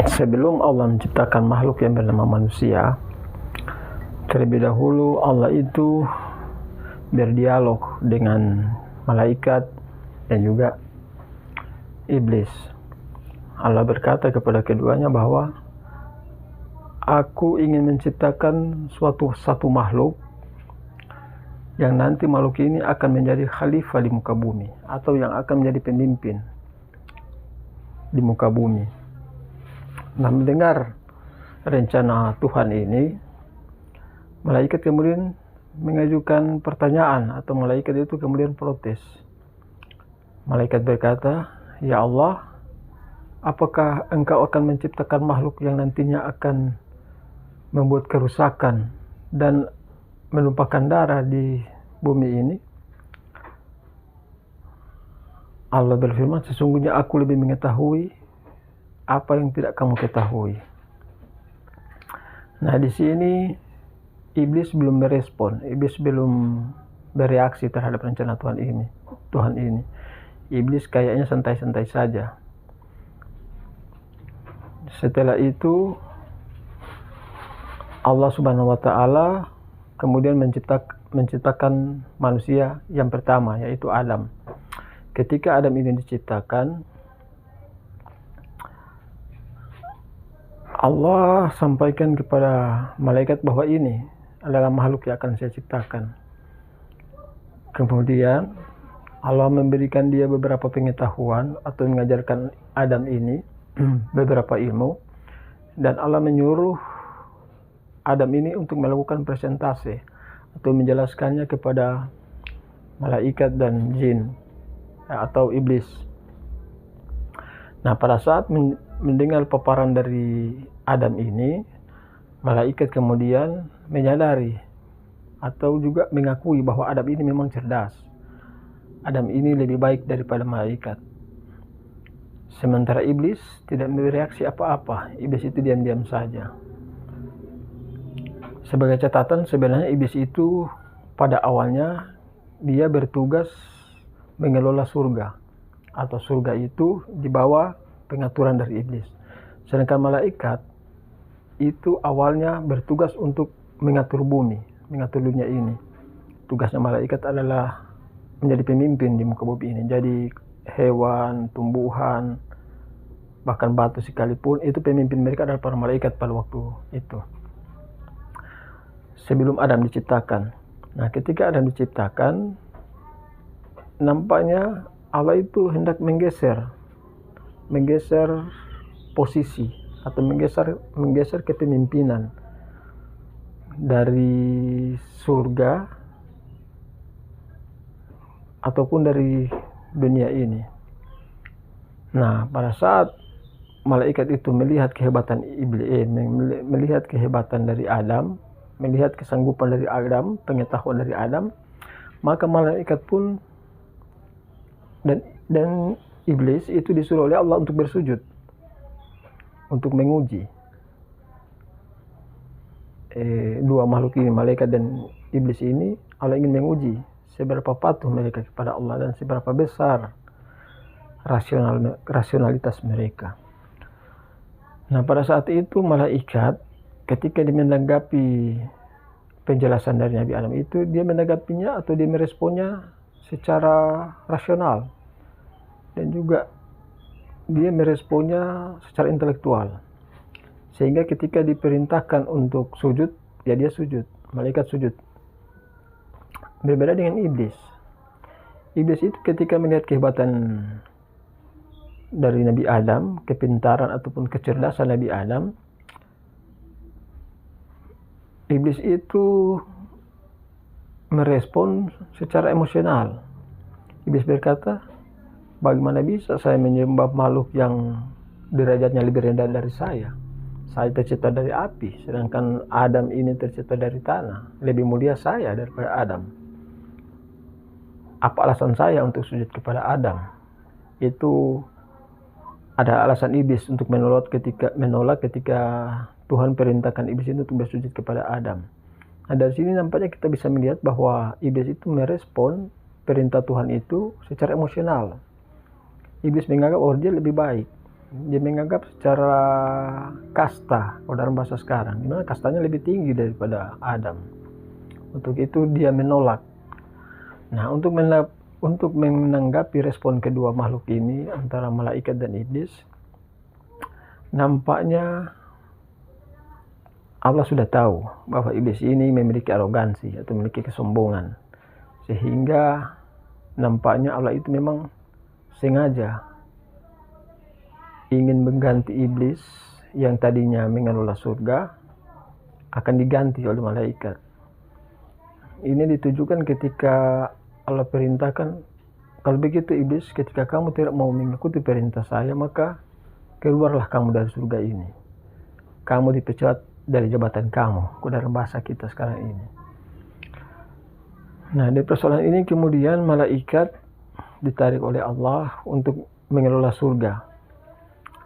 Sebelum Allah menciptakan makhluk yang bernama manusia, terlebih dahulu Allah itu berdialog dengan malaikat dan juga iblis. Allah berkata kepada keduanya bahwa aku ingin menciptakan satu makhluk yang nanti makhluk ini akan menjadi khalifah di muka bumi, atau yang akan menjadi pemimpin di muka bumi. Nah, mendengar rencana Tuhan ini, malaikat kemudian mengajukan pertanyaan, atau malaikat itu kemudian protes. Malaikat berkata, "Ya Allah, apakah engkau akan menciptakan makhluk yang nantinya akan membuat kerusakan dan menumpahkan darah di bumi ini?" Allah berfirman, "Sesungguhnya aku lebih mengetahui apa yang tidak kamu ketahui." Nah, di sini iblis belum merespon, iblis belum bereaksi terhadap rencana Tuhan ini. Iblis kayaknya santai-santai saja. Setelah itu Allah Subhanahu wa taala kemudian menciptakan manusia yang pertama, yaitu Adam. Ketika Adam ini diciptakan, Allah sampaikan kepada malaikat bahwa ini adalah makhluk yang akan saya ciptakan. Kemudian Allah memberikan dia beberapa pengetahuan atau mengajarkan Adam ini beberapa ilmu, dan Allah menyuruh Adam ini untuk melakukan presentasi atau menjelaskannya kepada malaikat dan jin atau iblis. Nah, pada saat mendengar paparan dari Adam ini, malaikat kemudian menyadari atau juga mengakui bahwa Adam ini memang cerdas. Adam ini lebih baik daripada malaikat. Sementara iblis tidak bereaksi apa-apa. Iblis itu diam-diam saja. Sebagai catatan, sebenarnya iblis itu pada awalnya dia bertugas mengelola surga, atau surga itu di bawah pengaturan dari iblis. Sedangkan malaikat itu awalnya bertugas untuk mengatur bumi, mengatur dunia ini. Tugasnya malaikat adalah menjadi pemimpin di muka bumi ini. Jadi hewan, tumbuhan, bahkan batu sekalipun, itu pemimpin mereka adalah para malaikat pada waktu itu. Sebelum Adam diciptakan. Nah, ketika Adam diciptakan, nampaknya Allah itu hendak menggeser posisi atau menggeser kepemimpinan dari surga ataupun dari dunia ini. Nah, pada saat malaikat itu melihat kehebatan iblis, melihat kehebatan dari Adam, melihat kesanggupan dari Adam, pengetahuan dari Adam, maka malaikat pun dan iblis itu disuruh oleh Allah untuk bersujud, untuk menguji dua makhluk ini, malaikat dan iblis ini. Allah ingin menguji seberapa patuh mereka kepada Allah dan seberapa besar rasionalitas mereka. Nah, pada saat itu malaikat ketika dia menanggapi penjelasan dari Nabi Adam itu, dia menanggapinya atau dia meresponnya secara rasional, dan juga dia meresponnya secara intelektual. Sehingga ketika diperintahkan untuk sujud, ya dia sujud, malaikat sujud. Berbeda dengan iblis. Iblis itu ketika melihat kehebatan dari Nabi Adam, kepintaran ataupun kecerdasan Nabi Adam, iblis itu merespon secara emosional. Iblis berkata, "Bagaimana bisa saya menyembah makhluk yang derajatnya lebih rendah dari saya? Saya tercipta dari api, sedangkan Adam ini tercipta dari tanah. Lebih mulia saya daripada Adam. Apa alasan saya untuk sujud kepada Adam?" Itu ada alasan iblis untuk menolak ketika Tuhan perintahkan iblis itu untuk bersujud kepada Adam. Nah, dari sini nampaknya kita bisa melihat bahwa iblis itu merespon perintah Tuhan itu secara emosional. Iblis menganggap bahwa dia lebih baik. Dia menganggap secara kasta, kalau dalam bahasa sekarang, dimana kastanya lebih tinggi daripada Adam. Untuk itu dia menolak. Nah, untuk menanggapi respon kedua makhluk ini antara malaikat dan iblis, nampaknya Allah sudah tahu bahwa iblis ini memiliki arogansi atau memiliki kesombongan, sehingga nampaknya Allah itu memang sengaja ingin mengganti iblis yang tadinya mengelola surga akan diganti oleh malaikat. Ini ditujukan ketika Allah perintahkan, kalau begitu iblis, ketika kamu tidak mau mengikuti perintah saya, maka keluarlah kamu dari surga ini. Kamu dipecat dari jabatan kamu, dalam bahasa kita sekarang ini. Nah, dari persoalan ini kemudian malaikat ditarik oleh Allah untuk mengelola surga.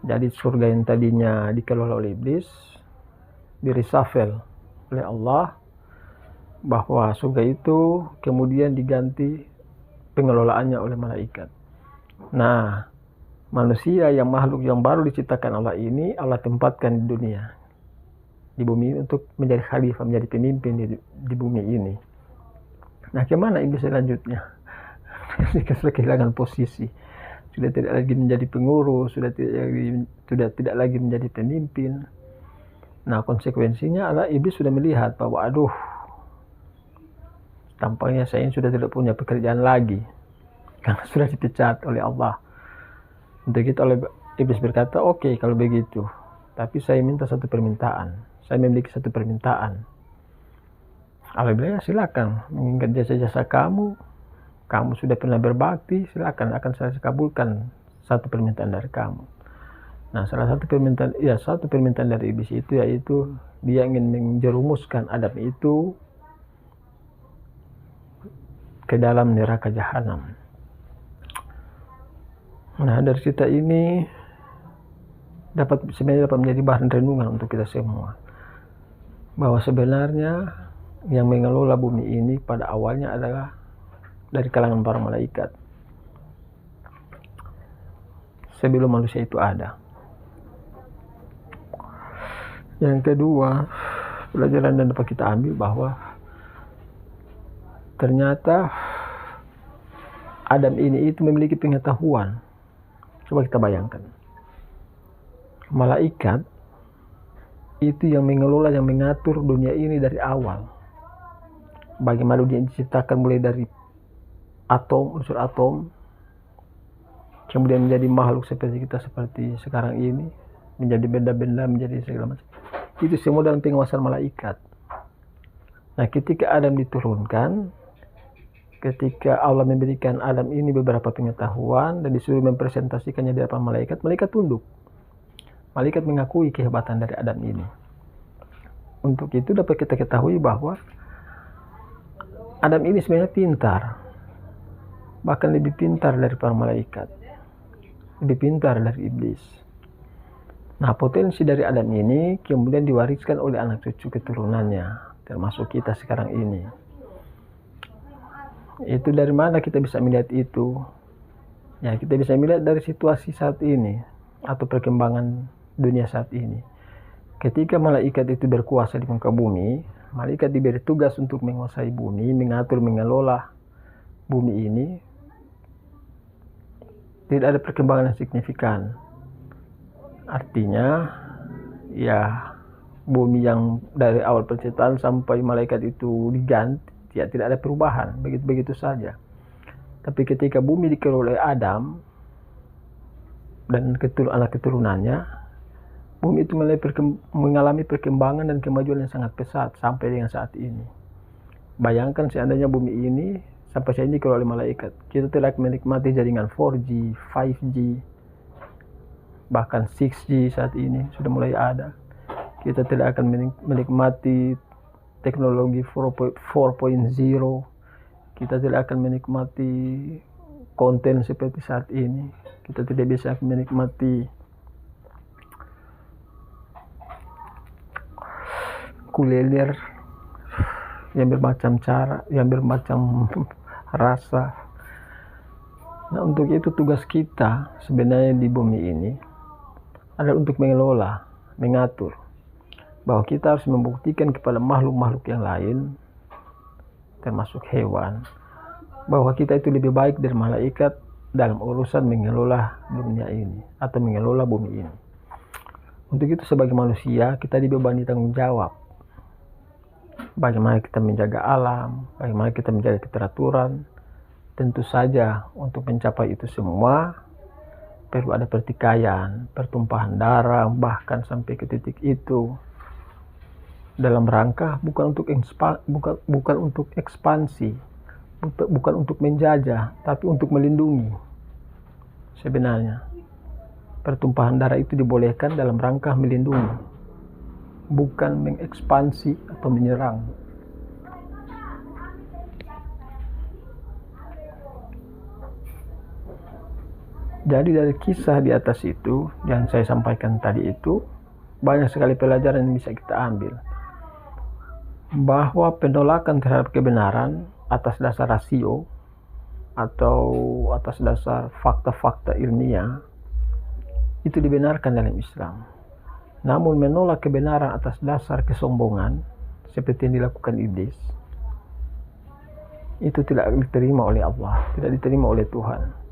Jadi surga yang tadinya dikelola oleh iblis direshuffle oleh Allah, bahwa surga itu kemudian diganti pengelolaannya oleh malaikat. Nah, manusia yang makhluk yang baru diciptakan Allah ini, Allah tempatkan di dunia, di bumi ini untuk menjadi khalifah, menjadi pemimpin di bumi ini. Nah, kemana iblis selanjutnya? Sudah kehilangan posisi, sudah tidak lagi menjadi pengurus, sudah tidak lagi menjadi pemimpin. Nah, konsekuensinya adalah iblis sudah melihat bahwa aduh, tampaknya saya ini sudah tidak punya pekerjaan lagi karena sudah dipecat oleh Allah. Untuk itu iblis berkata, oke, kalau begitu, tapi saya minta satu permintaan. Saya memiliki satu permintaan. Allah bilang, ya silakan, mengingat jasa-jasa kamu sudah pernah berbakti, silakan, akan saya kabulkan satu permintaan dari kamu. Nah, satu permintaan dari iblis itu yaitu dia ingin menjerumuskan Adam itu ke dalam neraka jahanam. Nah, dari cerita ini sebenarnya dapat menjadi bahan renungan untuk kita semua, bahwa sebenarnya yang mengelola bumi ini pada awalnya adalah dari kalangan para malaikat sebelum manusia itu ada. Yang kedua, pelajaran yang dapat kita ambil bahwa ternyata Adam ini itu memiliki pengetahuan. Coba kita bayangkan, malaikat itu yang mengelola, yang mengatur dunia ini dari awal. Bagaimana dunia diciptakan mulai dari atom, unsur atom, kemudian menjadi makhluk seperti kita seperti sekarang ini, menjadi benda-benda, menjadi segala macam. Itu semua dalam penguasaan malaikat. Nah, ketika Adam diturunkan, ketika Allah memberikan Adam ini beberapa pengetahuan dan disuruh mempresentasikannya di hadapan malaikat, malaikat tunduk. Malaikat mengakui kehebatan dari Adam ini. Untuk itu dapat kita ketahui bahwa Adam ini sebenarnya pintar, bahkan lebih pintar dari para malaikat, lebih pintar dari iblis. Nah, potensi dari Adam ini kemudian diwariskan oleh anak cucu keturunannya, termasuk kita sekarang ini. Itu dari mana kita bisa melihat itu? Ya, kita bisa melihat dari situasi saat ini atau perkembangan dunia saat ini. Ketika malaikat itu berkuasa di muka bumi, malaikat diberi tugas untuk menguasai bumi, mengatur, mengelola bumi ini. Tidak ada perkembangan yang signifikan. Artinya, ya, bumi yang dari awal penciptaan sampai malaikat itu diganti, ya tidak ada perubahan, begitu saja. Tapi ketika bumi dikelola oleh Adam dan anak keturunannya, bumi itu mengalami perkembangan dan kemajuan yang sangat pesat sampai dengan saat ini. Bayangkan seandainya bumi ini sampai saat ini dikelola oleh malaikat, kita tidak menikmati jaringan 4G, 5G, bahkan 6G saat ini sudah mulai ada. Kita tidak akan menikmati teknologi 4.0, kita tidak akan menikmati konten seperti saat ini, kita tidak bisa menikmati kuliner yang bermacam cara, yang bermacam rasa. Nah, untuk itu tugas kita sebenarnya di bumi ini adalah untuk mengelola, mengatur, bahwa kita harus membuktikan kepada makhluk-makhluk yang lain, termasuk hewan, bahwa kita itu lebih baik dari malaikat dalam urusan mengelola dunia ini atau mengelola bumi ini. Untuk itu sebagai manusia kita dibebani tanggung jawab. Bagaimana kita menjaga alam, bagaimana kita menjaga keteraturan. Tentu saja untuk mencapai itu semua perlu ada pertikaian, pertumpahan darah, bahkan sampai ke titik itu dalam rangka bukan untuk ekspansi, bukan untuk menjajah, tapi untuk melindungi. Sebenarnya pertumpahan darah itu dibolehkan dalam rangka melindungi, bukan mengekspansi atau menyerang. Jadi dari kisah di atas itu yang saya sampaikan tadi itu, banyak sekali pelajaran yang bisa kita ambil. Bahwa penolakan terhadap kebenaran atas dasar rasio atau atas dasar fakta-fakta ilmiah itu dibenarkan dalam Islam. Namun menolak kebenaran atas dasar kesombongan seperti yang dilakukan iblis, itu tidak diterima oleh Allah, tidak diterima oleh Tuhan.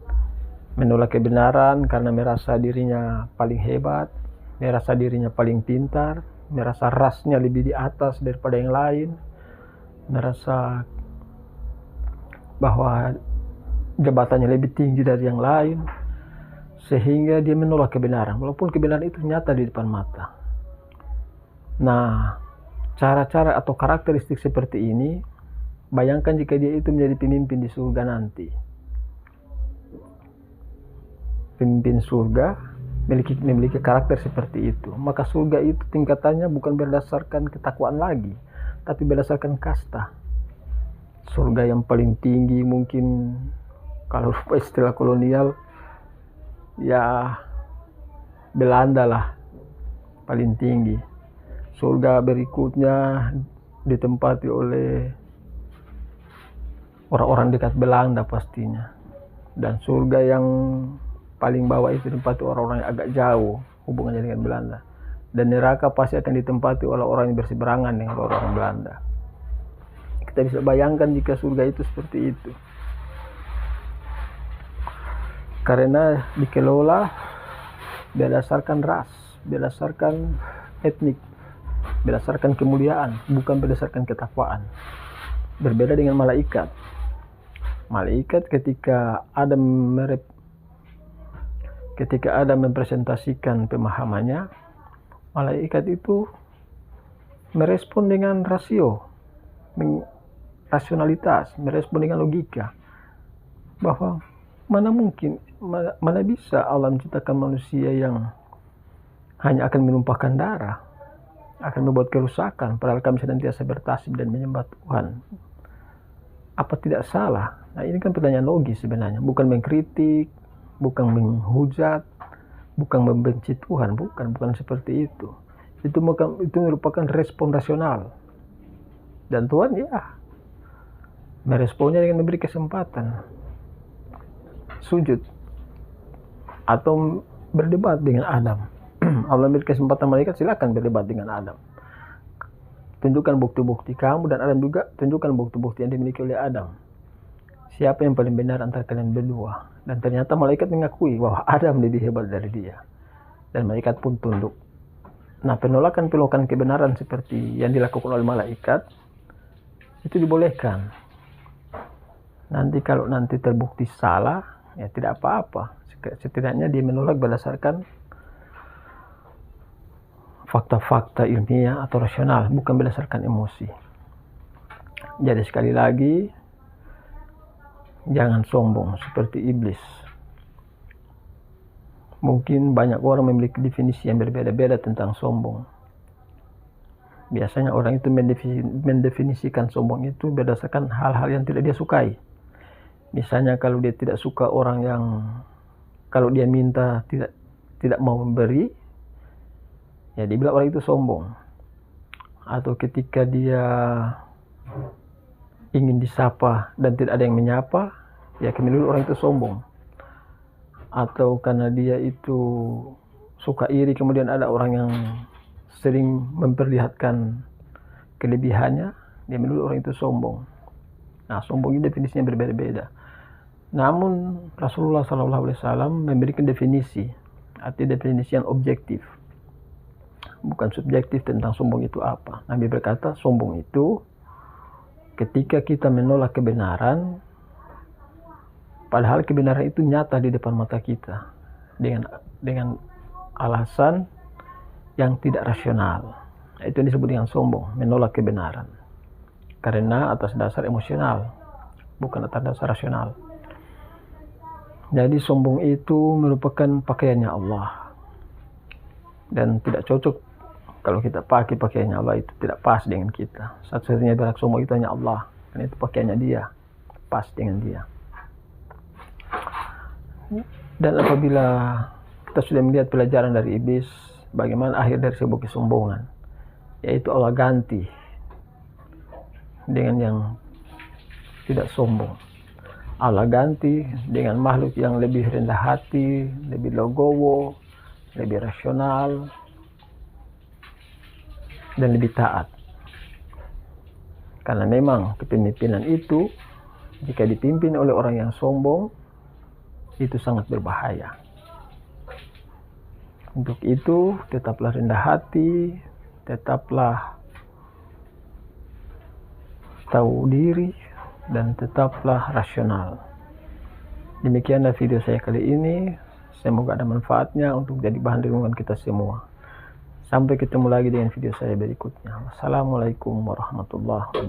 Menolak kebenaran karena merasa dirinya paling hebat, merasa dirinya paling pintar, merasa rasnya lebih di atas daripada yang lain, merasa bahwa jabatannya lebih tinggi dari yang lain, sehingga dia menolak kebenaran walaupun kebenaran itu nyata di depan mata. Nah, cara-cara atau karakteristik seperti ini, bayangkan jika dia itu menjadi pemimpin di surga nanti. Pemimpin surga memiliki karakter seperti itu, maka surga itu tingkatannya bukan berdasarkan ketakwaan lagi, tapi berdasarkan kasta. Surga yang paling tinggi mungkin kalau istilah kolonial ya Belanda lah paling tinggi. Surga berikutnya ditempati oleh orang-orang dekat Belanda pastinya, dan surga yang paling bawah itu ditempati orang-orang yang agak jauh hubungannya dengan Belanda, dan neraka pasti akan ditempati oleh orang yang berseberangan dengan orang Belanda. Kita bisa bayangkan jika surga itu seperti itu, karena dikelola berdasarkan ras, berdasarkan etnik, berdasarkan kemuliaan, bukan berdasarkan ketakwaan. Berbeda dengan malaikat. Malaikat ketika Adam mempresentasikan pemahamannya, malaikat itu merespon dengan rasionalitas, merespon dengan logika, bahwa mana bisa Allah menciptakan manusia yang hanya akan menumpahkan darah, akan membuat kerusakan, padahal kami senantiasa bertasbih dan menyembah Tuhan. Apa tidak salah? Nah, ini kan pertanyaan logis sebenarnya, bukan mengkritik, bukan menghujat, bukan membenci Tuhan, bukan seperti itu. Itu merupakan respon rasional. Dan Tuhan meresponnya dengan memberi kesempatan sujud atau berdebat dengan Adam. Allah memberi kesempatan malaikat, silakan berdebat dengan Adam. Tunjukkan bukti-bukti kamu, dan Adam juga tunjukkan bukti-bukti yang dimiliki oleh Adam. Siapa yang paling benar antara kalian berdua? Dan ternyata malaikat mengakui bahwa Adam lebih hebat dari dia. Dan malaikat pun tunduk. Nah, penolakan kebenaran seperti yang dilakukan oleh malaikat itu dibolehkan. Nanti kalau terbukti salah, ya tidak apa-apa. Setidaknya dia menolak berdasarkan fakta-fakta ilmiah atau rasional, bukan berdasarkan emosi. Jadi sekali lagi, jangan sombong seperti iblis. Mungkin banyak orang memiliki definisi yang berbeda-beda tentang sombong. Biasanya orang itu mendefinisikan sombong itu berdasarkan hal-hal yang tidak dia sukai. Misalnya kalau dia tidak suka orang yang kalau dia minta tidak mau memberi, ya dibilang orang itu sombong. Atau ketika dia ingin disapa dan tidak ada yang menyapa, ya kami dulu orang itu sombong. Atau karena dia itu suka iri, kemudian ada orang yang sering memperlihatkan kelebihannya, dia menuduh orang itu sombong. Nah, sombong ini definisinya berbeda-beda. Namun Rasulullah SAW memberikan definisi, arti definisi yang objektif, bukan subjektif tentang sombong itu apa. Nabi berkata, sombong itu ketika kita menolak kebenaran, padahal kebenaran itu nyata di depan mata kita, dengan alasan yang tidak rasional. Itu yang disebut dengan sombong, menolak kebenaran karena atas dasar emosional, bukan atas dasar rasional. Jadi sombong itu merupakan pakaiannya Allah, dan tidak cocok kalau kita pakai pakaiannya Allah, itu tidak pas dengan kita. Satu-satunya berhak sombong itu hanya Allah, karena itu pakaiannya dia, pas dengan dia. Dan apabila kita sudah melihat pelajaran dari iblis, bagaimana akhir dari sebuah kesombongan, yaitu Allah ganti dengan yang tidak sombong. Allah ganti dengan makhluk yang lebih rendah hati, lebih legowo, lebih rasional, dan lebih taat. Karena memang kepemimpinan itu, jika dipimpin oleh orang yang sombong, itu sangat berbahaya. Untuk itu, tetaplah rendah hati, tetaplah tahu diri, dan tetaplah rasional. Demikianlah video saya kali ini. Semoga ada manfaatnya untuk jadi bahan renungan kita semua. Sampai ketemu lagi dengan video saya berikutnya. Wassalamualaikum warahmatullahi wabarakatuh.